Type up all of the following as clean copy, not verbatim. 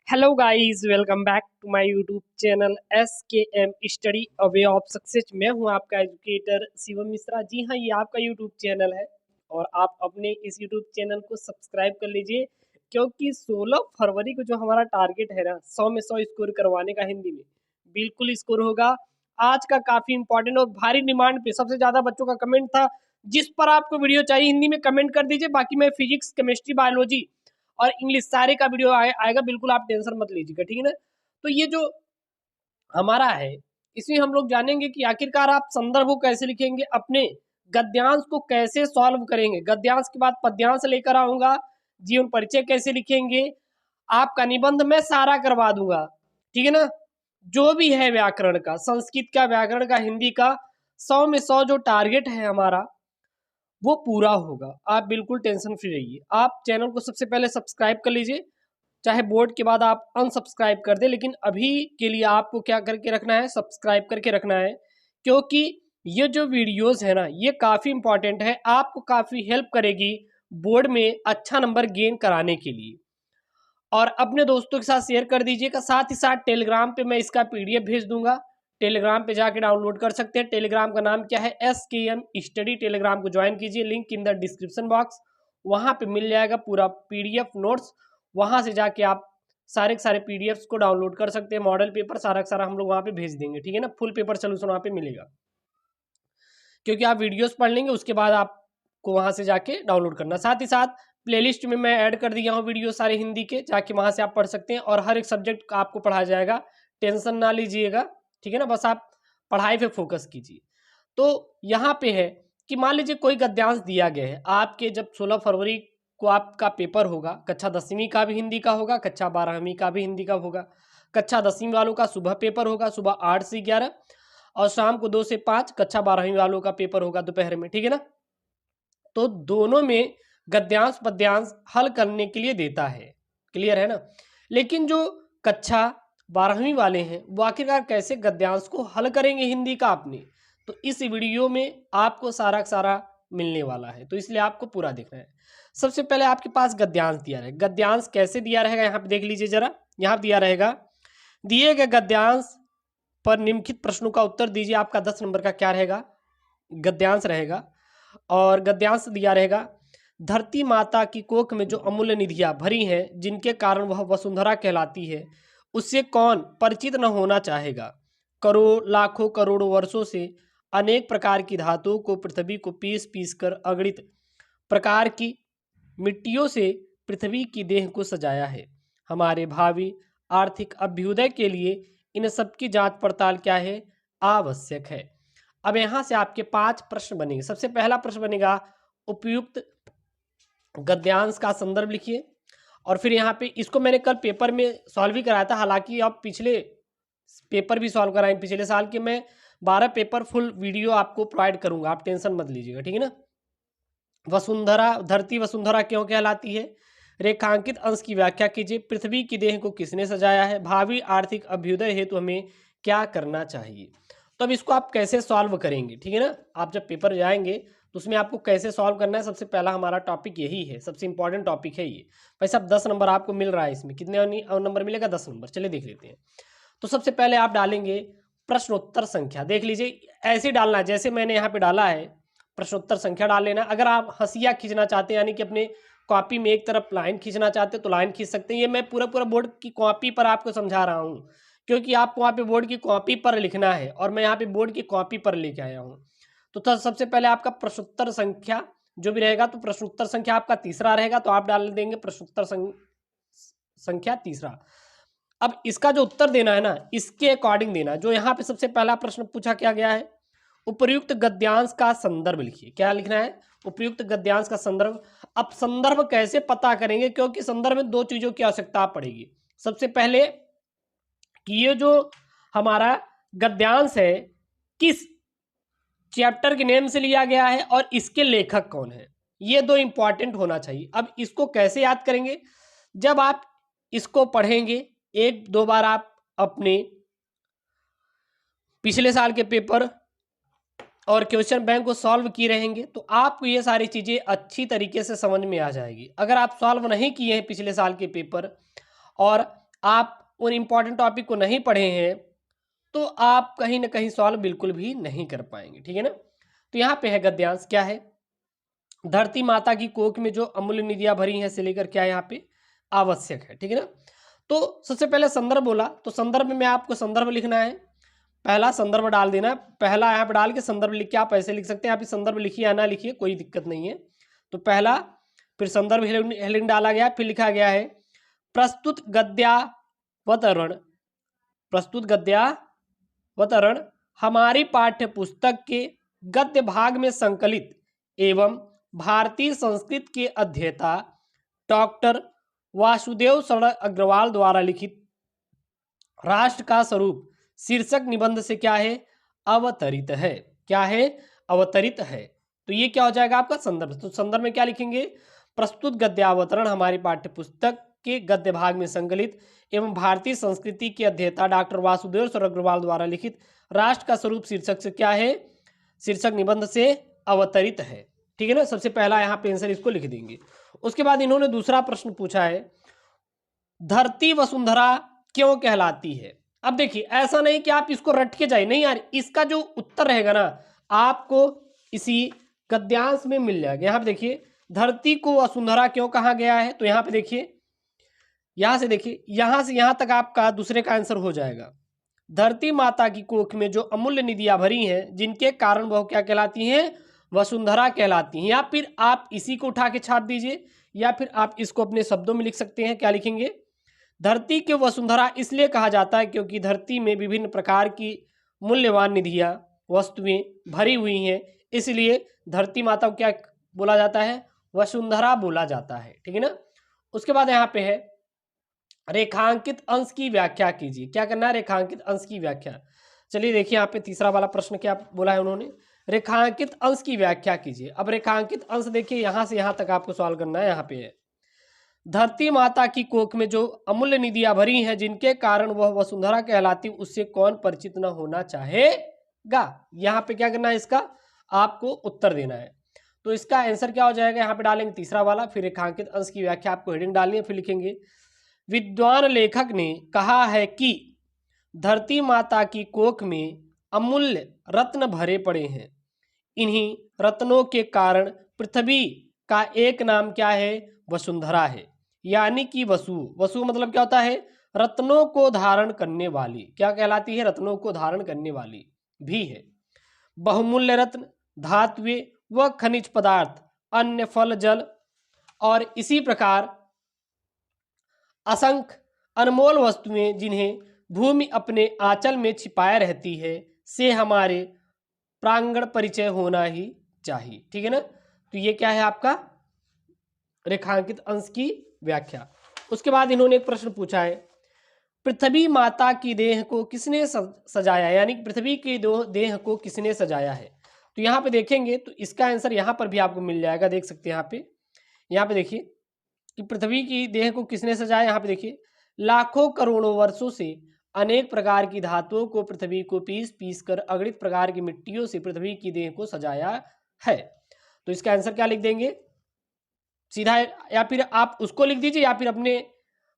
Hello guys, welcome back to my YouTube channel SKM study a way of success. मैं हूं आपका educator Shivam Mishra. जी हां, ये आपका यूट्यूब चैनल है और आप अपने इस यूट्यूब चैनल को सब्सक्राइब कर लीजिए, क्योंकि 16 फरवरी को जो हमारा टारगेट है ना 100 में 100 स्कोर करवाने का हिंदी में बिल्कुल स्कोर होगा। आज का काफ़ी इंपॉर्टेंट और भारी डिमांड पे सबसे ज़्यादा बच्चों का कमेंट था, जिस पर आपको वीडियो चाहिए हिंदी में कमेंट कर दीजिए। बाकी मैं फिजिक्स, केमिस्ट्री, बायोलॉजी और इंग्लिश सारे का वीडियो आएगा, बिल्कुल आप टेंशन मत लीजिएगा, ठीक है ना। तो ये जो हमारा है, इसमें हम लोग जानेंगे कि आखिरकार आप संदर्भ को कैसे लिखेंगे, अपने गद्यांश को कैसे सॉल्व करेंगे, गद्यांश के बाद पद्यांश लेकर आऊंगा, जीवन परिचय कैसे लिखेंगे, आपका निबंध मैं सारा करवा दूंगा, ठीक है ना। जो भी है व्याकरण का, संस्कृत का, व्याकरण का, हिंदी का, 100 में 100 जो टारगेट है हमारा वो पूरा होगा। आप बिल्कुल टेंशन फ्री रहिए। आप चैनल को सबसे पहले सब्सक्राइब कर लीजिए, चाहे बोर्ड के बाद आप अनसब्सक्राइब कर दें, लेकिन अभी के लिए आपको क्या करके रखना है, सब्सक्राइब करके रखना है, क्योंकि ये जो वीडियोस है ना ये काफ़ी इंपॉर्टेंट है, आपको काफ़ी हेल्प करेगी बोर्ड में अच्छा नंबर गेन कराने के लिए। और अपने दोस्तों के साथ शेयर कर दीजिएगा। साथ ही साथ टेलीग्राम पे मैं इसका PDF भेज दूंगा, टेलीग्राम पे जाके डाउनलोड कर सकते हैं। टेलीग्राम का नाम क्या है, SKM स्टडी। टेलीग्राम को ज्वाइन कीजिए, link in the description box, वहाँ पे मिल जाएगा पूरा PDF नोट्स। वहाँ से जाके आप सारे के सारे PDFs को डाउनलोड कर सकते हैं। मॉडल पेपर सारा का सारा हम लोग वहाँ पे भेज देंगे, ठीक है ना। फुल पेपर सोल्यूशन वहाँ पे मिलेगा, क्योंकि आप वीडियोस पढ़ लेंगे उसके बाद आपको वहाँ से जाके डाउनलोड करना। साथ ही साथ प्लेलिस्ट में मैं ऐड कर दिया हूँ वीडियो सारे हिंदी के, जाके वहाँ से आप पढ़ सकते हैं और हर एक सब्जेक्ट का आपको पढ़ाया जाएगा। टेंशन ना लीजिएगा, ठीक है ना, बस आप पढ़ाई पे फोकस कीजिए। तो यहाँ पे है कि मान लीजिए कोई गद्यांश दिया गया है आपके, जब 16 फरवरी को आपका पेपर होगा, कक्षा 10वीं का भी हिंदी का होगा, कक्षा 12वीं का भी हिंदी का होगा। कक्षा 10वीं वालों का सुबह पेपर होगा, सुबह 8 से 11, और शाम को 2 से 5 कक्षा 12वीं वालों का पेपर होगा दोपहर में, ठीक है ना। तो दोनों में गद्यांश पद्यांश हल करने के लिए देता है, क्लियर है ना। लेकिन जो कक्षा 12वीं वाले हैं वो आखिरकार कैसे गद्यांश को हल करेंगे हिंदी का आपने, तो इस वीडियो में आपको सारा का सारा मिलने वाला है, तो इसलिए आपको पूरा देखना है। सबसे पहले आपके पास गद्यांश दिया रहेगा। गद्यांश कैसे दिया रहेगा यहाँ पे देख लीजिए जरा। यहाँ दिया रहेगा, दिए गए गद्यांश पर निम्नलिखित प्रश्नों का उत्तर दीजिए। आपका 10 नंबर का क्या रहेगा, गद्यांश रहेगा। और गद्यांश दिया रहेगा, धरती माता की कोख में जो अमूल्य निधियां भरी हैं, जिनके कारण वह वसुंधरा कहलाती है, उससे कौन परिचित न होना चाहेगा। करोड़ लाखों करोड़ों वर्षों से अनेक प्रकार की धातुओं को पृथ्वी को पीस पीस कर अगणित प्रकार की मिट्टियों से पृथ्वी की देह को सजाया है। हमारे भावी आर्थिक अभ्युदय के लिए इन सब की जांच पड़ताल क्या है, आवश्यक है। अब यहाँ से आपके 5 प्रश्न बनेंगे। सबसे पहला प्रश्न बनेगा, उपयुक्त गद्यांश का संदर्भ लिखिए। और फिर यहाँ पे इसको मैंने कल पेपर में सॉल्व ही कराया था, हालांकि अब पिछले पेपर भी सॉल्व कराएं पिछले साल के। मैं 12 पेपर फुल वीडियो आपको प्रोवाइड करूंगा, आप टेंशन मत लीजिएगा, ठीक है ना। वसुंधरा, धरती वसुंधरा क्यों कहलाती है, रेखांकित अंश की व्याख्या कीजिए, पृथ्वी की देह को किसने सजाया है, भावी आर्थिक अभ्युदय हेतु हमें क्या करना चाहिए। तो अब इसको आप कैसे सॉल्व करेंगे, ठीक है ना। आप जब पेपर जाएंगे तो उसमें आपको कैसे सॉल्व करना है, सबसे पहला हमारा टॉपिक यही है, सबसे इंपॉर्टेंट टॉपिक है ये। भाई साहब 10 नंबर आपको मिल रहा है, इसमें कितने नंबर मिलेगा, 10 नंबर। चलिए देख लेते हैं। तो सबसे पहले आप डालेंगे प्रश्नोत्तर संख्या। देख लीजिए, ऐसे डालना है जैसे मैंने यहाँ पे डाला है, प्रश्नोत्तर संख्या डाल लेना। अगर आप हंसिया खींचना चाहते हैं, यानी कि अपने कॉपी में एक तरफ लाइन खींचना चाहते हैं तो लाइन खींच सकते हैं। ये मैं पूरा पूरा बोर्ड की कॉपी पर आपको समझा रहा हूँ, क्योंकि आपको वहाँ पे बोर्ड की कॉपी पर लिखना है और मैं यहाँ पे बोर्ड की कॉपी पर लेके आया हूँ। तो सबसे पहले आपका प्रश्नोत्तर संख्या जो भी रहेगा, तो प्रश्नोत्तर संख्या आपका तीसरा रहेगा, तो आप डाल देंगे प्रश्नोत्तर संख्या तीसरा। अब इसका जो उत्तर देना है ना, इसके अकॉर्डिंग देना है। जो यहाँ पे सबसे पहला प्रश्न पूछा क्या गया है, उपयुक्त गद्यांश का संदर्भ लिखिए। क्या लिखना है, उपयुक्त गद्यांश का संदर्भ। अब संदर्भ कैसे पता करेंगे, क्योंकि संदर्भ में 2 चीजों की आवश्यकता पड़ेगी। सबसे पहले कि ये जो हमारा गद्यांश है किस चैप्टर के नेम से लिया गया है और इसके लेखक कौन है, ये 2 इंपॉर्टेंट होना चाहिए। अब इसको कैसे याद करेंगे, जब आप इसको पढ़ेंगे 1-2 बार, आप अपने पिछले साल के पेपर और क्वेश्चन बैंक को सॉल्व किए रहेंगे, तो आपको ये सारी चीज़ें अच्छी तरीके से समझ में आ जाएगी। अगर आप सॉल्व नहीं किए हैं पिछले साल के पेपर और आप उन इंपॉर्टेंट टॉपिक को नहीं पढ़े हैं तो आप कहीं ना कहीं सॉल्व बिल्कुल भी नहीं कर पाएंगे, ठीक है ना। तो यहाँ पे है गद्यांश, क्या है, धरती माता की कोख में जो अमूल्य निधियां भरी हैं से लेकर क्या है यहाँ पे आवश्यक है, ठीक है ना। तो सबसे पहले संदर्भ बोला, तो संदर्भ में आपको संदर्भ लिखना है, पहला संदर्भ डाल देना, पहला यहाँ पे डाल के संदर्भ लिख के आप ऐसे लिख सकते हैं, आप संदर्भ लिखिए या ना लिखिए कोई दिक्कत नहीं है। तो पहला, फिर संदर्भ हेडिंग डाला गया, फिर लिखा गया है प्रस्तुत गद्यावतरण, प्रस्तुत गद्यावतरण हमारी पाठ्य पुस्तक के गद्य भाग में संकलित एवं भारतीय संस्कृत के अध्येता डॉक्टर वासुदेव शरण अग्रवाल द्वारा लिखित राष्ट्र का स्वरूप शीर्षक निबंध से क्या है अवतरित है, क्या है अवतरित है। तो ये क्या हो जाएगा आपका संदर्भ। तो संदर्भ में क्या लिखेंगे, प्रस्तुत गद्यावतरण हमारी पाठ्य पुस्तक के गद्य भाग में संकलित एवं भारतीय संस्कृति के अध्येता डॉक्टर वासुदेव शरण अग्रवाल द्वारा लिखित राष्ट्र का स्वरूप शीर्षक से क्या है, शीर्षक निबंध से अवतरित है, ठीक है ना। सबसे पहला यहाँ पे आंसर इसको लिख देंगे। उसके बाद इन्होंने दूसरा प्रश्न पूछा है धरती वसुंधरा क्यों कहलाती है। अब देखिए ऐसा नहीं कि आप इसको रट के जाइए, नहीं यार, इसका जो उत्तर रहेगा ना आपको इसी गद्यांश में मिल जाएगा। यहाँ पे देखिए धरती को वसुंधरा क्यों कहा गया है, तो यहाँ पे देखिए, यहां से देखिए, यहां से यहां तक आपका दूसरे का आंसर हो जाएगा। धरती माता की कोख में जो अमूल्य निधियां भरी हैं जिनके कारण वह क्या कहलाती हैं, वसुंधरा कहलाती हैं। या फिर आप इसी को उठा के छाप दीजिए, या फिर आप इसको अपने शब्दों में लिख सकते हैं। क्या लिखेंगे, धरती के वसुंधरा इसलिए कहा जाता है क्योंकि धरती में विभिन्न प्रकार की मूल्यवान निधियां वस्तुएं भरी हुई हैं, इसलिए धरती माता को क्या बोला जाता है, वसुंधरा बोला जाता है, ठीक है ना। उसके बाद यहाँ पे है रेखांकित अंश की व्याख्या कीजिए। क्या करना है, रेखांकित अंश की व्याख्या। चलिए देखिए यहाँ पे तीसरा वाला प्रश्न क्या बोला है उन्होंने, रेखांकित अंश की व्याख्या कीजिए। अब रेखांकित अंश देखिए यहां से यहां तक आपको सवाल करना है। यहाँ पे है धरती माता की कोख में जो अमूल्य निधियां भरी हैं जिनके कारण वह वसुंधरा कहलाती, उससे कौन परिचित न होना चाहेगा। यहाँ पे क्या करना है, इसका आपको उत्तर देना है। तो इसका आंसर क्या हो जाएगा, यहाँ पे डालेंगे तीसरा वाला, फिर रेखांकित अंश की व्याख्या आपको हेडिंग डालनी है, फिर लिखेंगे विद्वान लेखक ने कहा है कि धरती माता की कोख में अमूल्य रत्न भरे पड़े हैं, इन्हीं रत्नों के कारण पृथ्वी का एक नाम क्या है, वसुंधरा है। यानी कि वसु, वसु मतलब क्या होता है, रत्नों को धारण करने वाली, क्या कहलाती है, रत्नों को धारण करने वाली भी है। बहुमूल्य रत्न, धातुएं व खनिज पदार्थ, अन्य फल जल और इसी प्रकार असंख्य अनमोल वस्तुएं जिन्हें भूमि अपने आंचल में छिपाए रहती है, से हमारे प्रांगण परिचय होना ही चाहिए, ठीक है ना। तो ये क्या है आपका रेखांकित अंश की व्याख्या। उसके बाद इन्होंने एक प्रश्न पूछा है पृथ्वी माता की देह को किसने सजाया, यानी पृथ्वी की देह को किसने सजाया है। तो यहाँ पे देखेंगे तो इसका आंसर यहाँ पर भी आपको मिल जाएगा, देख सकते हैं यहाँ पे देखिए कि पृथ्वी की देह को किसने सजाया। यहाँ पे देखिए लाखों करोड़ों वर्षों से अनेक प्रकार की धातुओं को पृथ्वी को पीस पीस कर अगणित प्रकार की मिट्टियों से पृथ्वी की देह को सजाया है। तो इसका आंसर क्या लिख देंगे सीधा, या फिर आप उसको लिख दीजिए या फिर अपने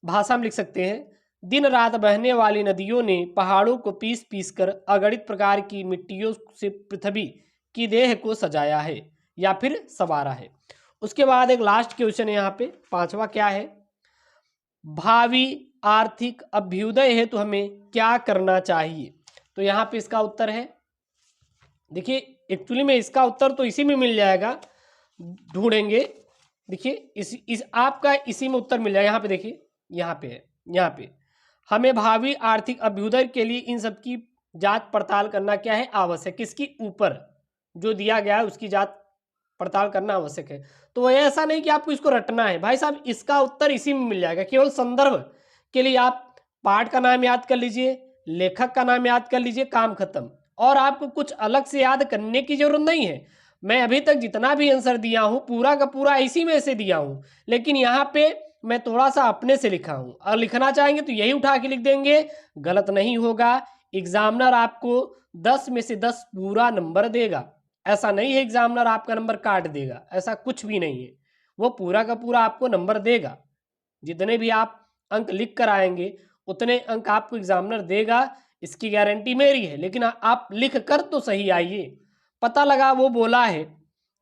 भाषा में लिख सकते हैं, दिन रात बहने वाली नदियों ने पहाड़ों को पीस पीस कर अगणित प्रकार की मिट्टियों से पृथ्वी की देह को सजाया है या फिर संवारा है। उसके बाद एक लास्ट क्वेश्चन है यहाँ पे पांचवा, क्या है, भावी आर्थिक अभ्युदय हेतु हमें क्या करना चाहिए। तो यहाँ पे इसका उत्तर है, देखिए एक्चुअली में इसका उत्तर तो इसी में मिल जाएगा, ढूंढेंगे, देखिए इस आपका इसी में उत्तर मिल जाएगा। यहाँ पे देखिए, यहाँ पे है, यहाँ पे हमें भावी आर्थिक अभ्युदय के लिए इन सब की जांच पड़ताल करना क्या है, आवश्यक, किसकी ऊपर जो दिया गया है उसकी जांच पड़ताल करना आवश्यक है। तो वह ऐसा नहीं कि आपको इसको रटना है भाई साहब, इसका उत्तर इसी में मिल जाएगा। केवल संदर्भ के लिए आप पाठ का नाम याद कर लीजिए, लेखक का नाम याद कर लीजिए, काम खत्म। और आपको कुछ अलग से याद करने की जरूरत नहीं है। मैं अभी तक जितना भी आंसर दिया हूं पूरा का पूरा इसी में से दिया हूं, लेकिन यहाँ पे मैं थोड़ा सा अपने से लिखा हूं। और लिखना चाहेंगे तो यही उठा के लिख देंगे, गलत नहीं होगा। एग्जामिनर आपको 10 में से 10 पूरा नंबर देगा। ऐसा नहीं है एग्जामिनर आपका नंबर काट देगा, ऐसा कुछ भी नहीं है। वो पूरा का पूरा आपको नंबर देगा। जितने भी आप अंक लिख कर आएंगे उतने अंक आपको एग्जामिनर देगा, इसकी गारंटी मेरी है। लेकिन आप लिख कर तो सही आइए। पता लगा वो बोला है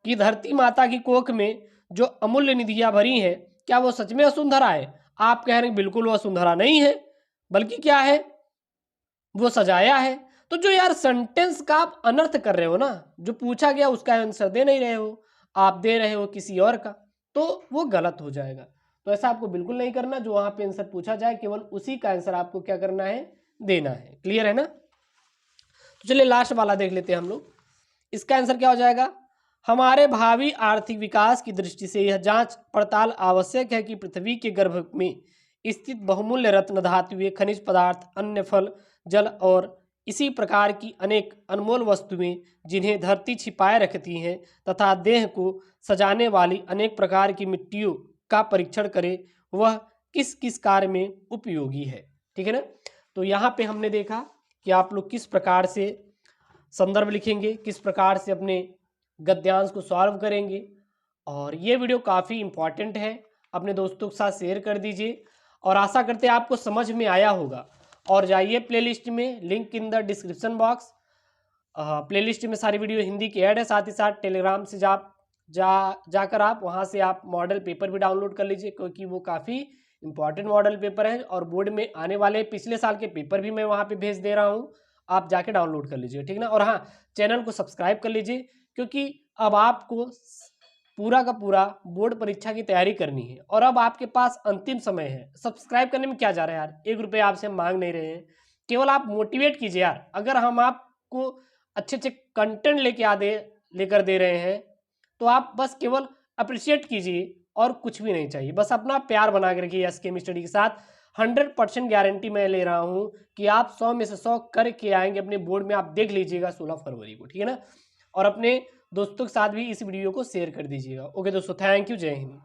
कि धरती माता की कोख में जो अमूल्य निधियां भरी हैं, क्या वो सच में वसुंधरा है? आप कह रहे हैं बिल्कुल वो वसुंधरा नहीं है, बल्कि क्या है, वो सजाया है। तो जो यार सेंटेंस का आप अनर्थ कर रहे हो ना, जो पूछा गया उसका आंसर दे नहीं रहे हो, आप दे रहे हो किसी और का, तो वो गलत हो जाएगा। तो ऐसा आपको बिल्कुल नहीं करना। जो वहां पे आंसर पूछा जाए केवल उसी का आंसर आपको क्या करना है, देना है। क्लियर है ना? तो चलिए लास्ट वाला देख लेते हैं हम लोग। इसका आंसर क्या हो जाएगा? हमारे भावी आर्थिक विकास की दृष्टि से यह जांच पड़ताल आवश्यक है कि पृथ्वी के गर्भ में स्थित बहुमूल्य रत्न, धातुएं, खनिज पदार्थ, अन्य फल, जल और इसी प्रकार की अनेक अनमोल वस्तुएं जिन्हें धरती छिपाए रखती हैं तथा देह को सजाने वाली अनेक प्रकार की मिट्टियों का परीक्षण करे, वह किस किस कार्य में उपयोगी है। ठीक है ना? तो यहाँ पे हमने देखा कि आप लोग किस प्रकार से संदर्भ लिखेंगे, किस प्रकार से अपने गद्यांश को सॉल्व करेंगे। और ये वीडियो काफ़ी इंपॉर्टेंट है, अपने दोस्तों के साथ शेयर कर दीजिए और आशा करते हैं आपको समझ में आया होगा। और जाइए प्लेलिस्ट में, link in the description box. Playlist में सारी वीडियो हिंदी की ऐड है, साथ ही साथ टेलीग्राम से जाकर आप वहाँ से आप मॉडल पेपर भी डाउनलोड कर लीजिए, क्योंकि वो काफ़ी इंपॉर्टेंट मॉडल पेपर है और बोर्ड में आने वाले पिछले साल के पेपर भी मैं वहाँ पे भेज दे रहा हूँ, आप जाके डाउनलोड कर लीजिए। ठीक ना? और हाँ, चैनल को सब्सक्राइब कर लीजिए, क्योंकि अब आपको पूरा का पूरा बोर्ड परीक्षा की तैयारी करनी है और अब आपके पास अंतिम समय है। सब्सक्राइब करने में क्या जा रहा है यार, 1 रुपये आपसे हम मांग नहीं रहे हैं, केवल आप मोटिवेट कीजिए यार। अगर हम आपको अच्छे अच्छे कंटेंट लेकर दे रहे हैं तो आप बस केवल अप्रिशिएट कीजिए और कुछ भी नहीं चाहिए। बस अपना प्यार बना के रखिए एस केम स्टडी के साथ। 100% गारंटी मैं ले रहा हूँ कि आप 100 में से 100 करके आएंगे अपने बोर्ड में। आप देख लीजिएगा 16 फरवरी को। ठीक है ना? और अपने दोस्तों के साथ भी इस वीडियो को शेयर कर दीजिएगा। ओके दोस्तों, थैंक यू, जय हिंद।